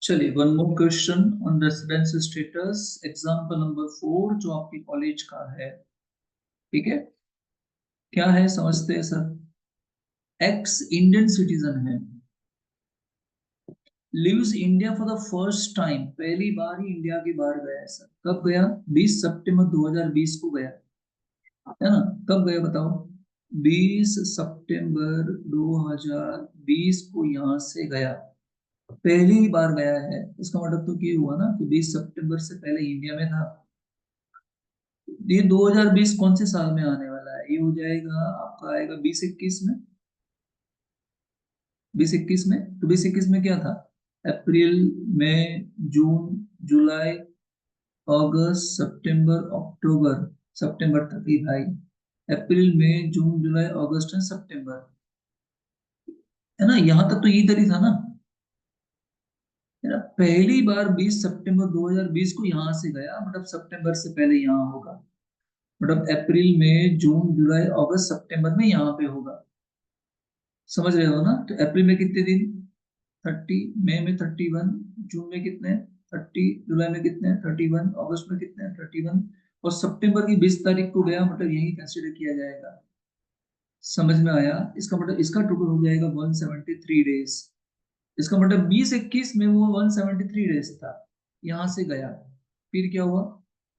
चलिए one more question on residence status example number 4 जो आपके कॉलेज का है। ठीक है, क्या है समझते हैं सर। एक्स इंडियन सिटीजन है, lives India for the first time, पहली बार ही इंडिया के बाहर गया है सर। कब गया? 20 सितंबर 2020 को गया, है ना। कब गया बताओ? 20 सितंबर 2020 को यहाँ से गया, पहली बार गया है। इसका मतलब तो ये हुआ ना कि 20 सितंबर से पहले इंडिया में था। ये 2020 कौन से साल में आने वाला है? ये हो जाएगा आपका, आएगा 2021 में। 2021 में, तो 2021 में क्या था? अप्रैल, मई, जून, जुलाई, अगस्त, सितंबर, अक्टूबर। सितंबर तक ही भाई, अप्रैल, मई, जून, जुलाई, अगस्त एंड सितंबर, है ना। यहां तक तो इधर ही था ना, है ना। पहली बार 20 सितंबर 2020 को यहां से गया, मतलब सितंबर से पहले यहाँ होगा। मतलब अप्रैल, मई, जून, जुलाई, अगस्त, सितंबर में यहाँ पे होगा। समझ रहे हो ना। तो अप्रैल में कितने दिन? 30, मई में 31, जून में कितने? 30, जुलाई में कितने? 31, अगस्त में कितने? 31, और सितंबर की 20 तारीख को गया, मतलब यही कंसिडर किया जाएगा। समझ में आया? इसका मतलब इसका टोटल हो जाएगा 173 डेज। इसका मतलब 2021 में वो 173 डेज था, यहां से गया। फिर क्या हुआ?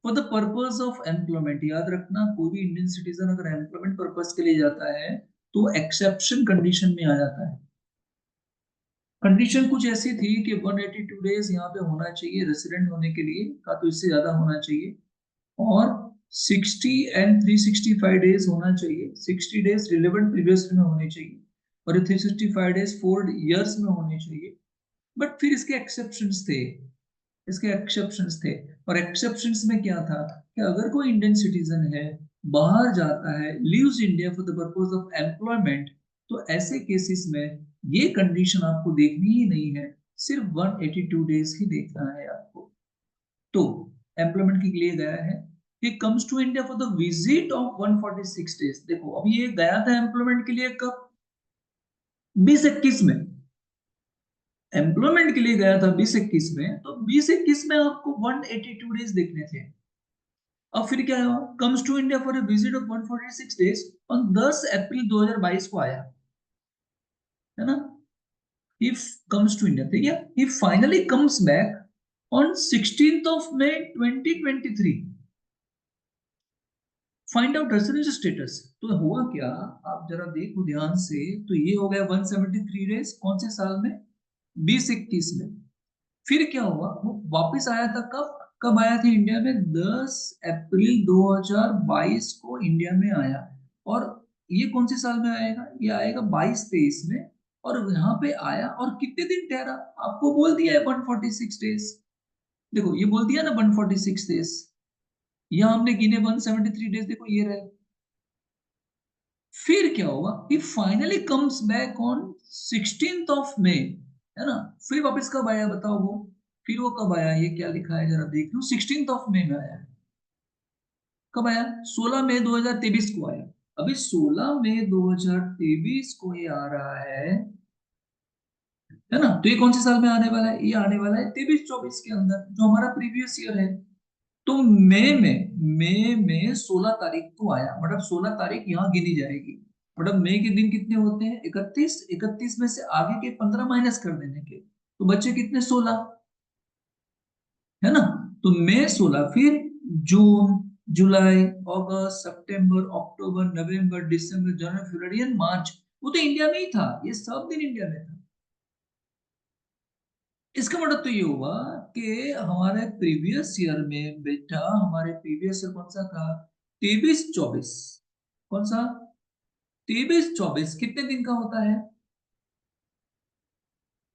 For the purpose of employment, याद रखना कोई भी इंडियन सिटीजन अगर एम्प्लॉयमेंट पर्पज के लिए जाता है तो एक्सेप्शन कंडीशन में आ जाता है। कंडीशन कुछ ऐसी थी कि 182 डेज यहाँ पे होना चाहिए रेसिडेंट होने के लिए, का तो इससे ज्यादा होना चाहिए, और 60 एंड 365 डेज होना चाहिए। 60 डेज रिलेवेंट प्रीवियस में होने चाहिए, और 365 डेज 4 इयर्स में होने चाहिए। बट फिर इसके एक्सेप्शंस थे, इसके एक्सेप्शंस थे। और एक्सेप्शंस में क्या था कि अगर कोई इंडियन सिटीजन है, बाहर जाता है, leaves India for the purpose of employment, तो ऐसे केसेस में ये कंडीशन आपको देखनी ही नहीं है, सिर्फ 182 डेज ही देखना है आपको। तो एम्प्लॉयमेंट के लिए गया है, he comes to India for the visit of 146 days। देखो अब ये गया था एम्प्लॉयमेंट के लिए कब? 2021 में। एम्प्लॉयमेंट के लिए गया था 2021 में, तो 2021 में आपको 182 डेज देखने थे। अब फिर क्या हुआ? Comes to India for a visit of 146 days on 10 April 2022 को आया, है ना। he comes to India, ठीक है। he finally comes back on 16th of May 2023। Find out residence status. तो हुआ क्या, आप जरा देखो ध्यान से। तो ये हो गया 173 डेज, कौन से साल में? 2021 में। फिर क्या हुआ, वो वापस आया था कब? कब आया था इंडिया में? 10 अप्रैल 2022 को इंडिया में आया। और ये कौन से साल में आएगा? ये आएगा 22-23 में। और यहाँ पे आया और कितने दिन ठहरा? आपको बोल दिया है 146 डेज। देखो ये बोल दिया ना 146 डेज, यहाँ हमने गिने 173 डेज, देखो ये रहे। फिर क्या हुआ? he finally comes back on 16th of May, है ना। फिर वापस कब आया बताओ वो? फिर वो कब आया, ये क्या लिखा है जरा देख लो। 16th of May में आया। कब आया? 16 मई 2023 को आया। अभी 16 मई 2023 को ये आ रहा है ना। तो ये कौन से साल में आने वाला है? ये आने वाला है 23-24 के अंदर, जो हमारा प्रीवियस ईयर है। तो मई में 16 तारीख को आया, मतलब 16 तारीख यहाँ गिनी जाएगी। मतलब मई के दिन कितने होते हैं? 31। 31 में से आगे के 15 माइनस कर देने के, तो बच्चे कितने? 16, है ना। तो मई 16, फिर जून, जुलाई, अगस्त, सितंबर, अक्टूबर, नवंबर, दिसंबर, जनवरी, फरवरी एंड मार्च। वो तो इंडिया में ही था, ये सब दिन इंडिया में था। इसका मतलब तो ये हुआ कि हमारे प्रीवियस ईयर में बेटा, हमारे प्रीवियस ईयर कौन सा था? 23-24। कौन सा? 23-24 कितने दिन का होता है?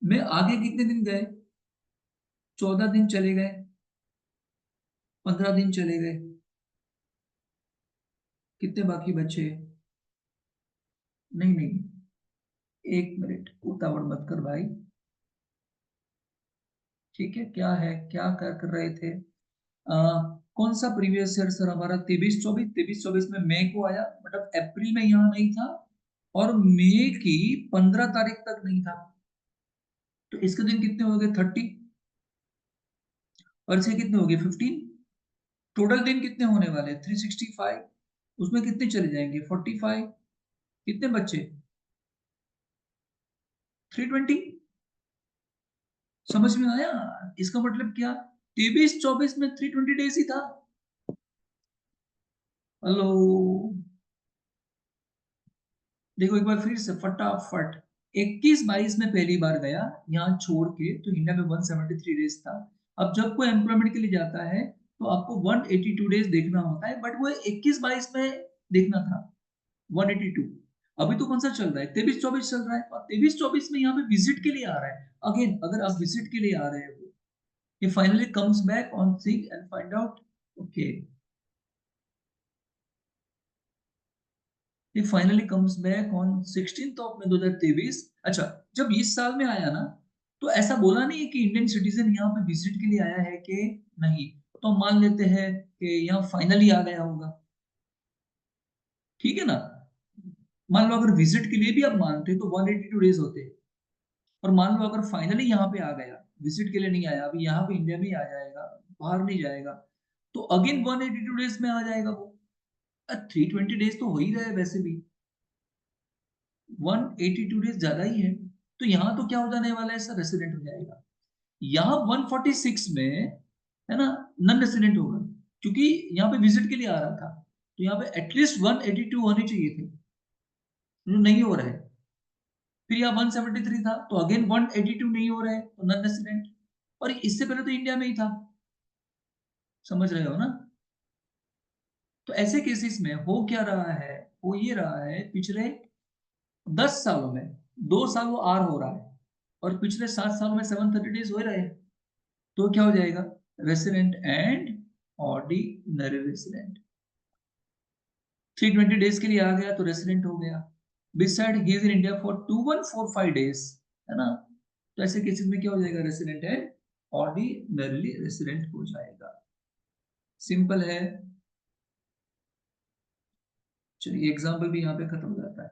में आगे कितने दिन गए? 14 दिन चले गए, 15 दिन चले गए, कितने बाकी बचे? नहीं नहीं, एक मिनट, उतावड़ मत कर भाई। ठीक है, क्या है, क्या कर रहे थे? कौन सा प्रीवियस ईयर सर हमारा? 23-24। 23-24 में मई को आया, मतलब अप्रैल में यहाँ नहीं था, और मई की 15 तारीख तक नहीं था। तो इसके दिन कितने हो गए? 30। और 6 कितने हो गए 15। टोटल दिन कितने होने वाले 365, उसमें कितने चले जाएंगे 45, कितने बच्चे 320। समझ में आया? इसका मतलब क्या, 23-24 में 320 डेज ही था। हेलो, देखो एक बार फिर से फटाफट, 21-22 में पहली बार गया यहाँ छोड़ के, तो इंडिया में 173 डेज था। अब जब कोई एम्प्लॉयमेंट के लिए जाता है तो आपको 182 डेज देखना होता है, बट वो 21-22 में देखना था 182। अभी तो कौन सा चल रहा है 23-24 चल रहा है, और 23-24 में यहाँ पे विजिट के लिए आ रहा है। अगेन अगर आप विजिट के लिए आ रहे हो, he finally comes back on sick and find out, okay, he finally comes back on 16th of May 2023। अच्छा, जब इस साल में आया ना, तो ऐसा बोला नहीं है कि इंडियन सिटीजन यहाँ पे विजिट के लिए आया है कि नहीं, तो हम मान लेते हैं कि यहाँ फाइनली आ गया होगा, ठीक है ना। मान लो अगर विजिट के लिए भी आप मानते तो 182 डेज होते, और मान लो अगर फाइनली यहाँ पे आ गया, विजिट के लिए नहीं आया, अभी यहाँ पे इंडिया में ही आ जाएगा, बाहर नहीं जाएगा, तो अगेन 182 डेज में आ जाएगा वो। 320 डेज तो हो ही रहा है वैसे भी, 182 डेज ज्यादा ही है। तो यहाँ तो क्या हो जाने वाला है सर, रेसिडेंट हो जाएगा। यहाँ 146 में है ना, नन रेसिडेंट होगा, क्योंकि यहाँ पे विजिट के लिए आ रहा था, तो यहाँ पे एटलीस्ट 182 होने चाहिए थे, जो नहीं हो रहा है। फिर यहाँ 173 था, तो अगेन 182 नहीं हो रहा है, तो नन रेसिडेंट। और इससे पहले तो इंडिया में ही था, समझ रहे हो ना। तो ऐसे केसेस में हो क्या रहा है, हो ये रहा है पिछले 10 सालों में 2 साल वो आर हो रहा है, और पिछले 7 सालों में 730 डेज हो रहे हैं, तो क्या हो जाएगा, resident and ordinary resident. 320 days के लिए आ गया तो रेसिडेंट हो गया। Beside he is in India for 2145 days, है ना, तो ऐसे केसेस में क्या हो जाएगा, रेसिडेंट एंड ऑर्डिनरी रेसिडेंट हो जाएगा। सिंपल है। चलिए एग्जाम्पल भी यहाँ पे खत्म हो जाता है।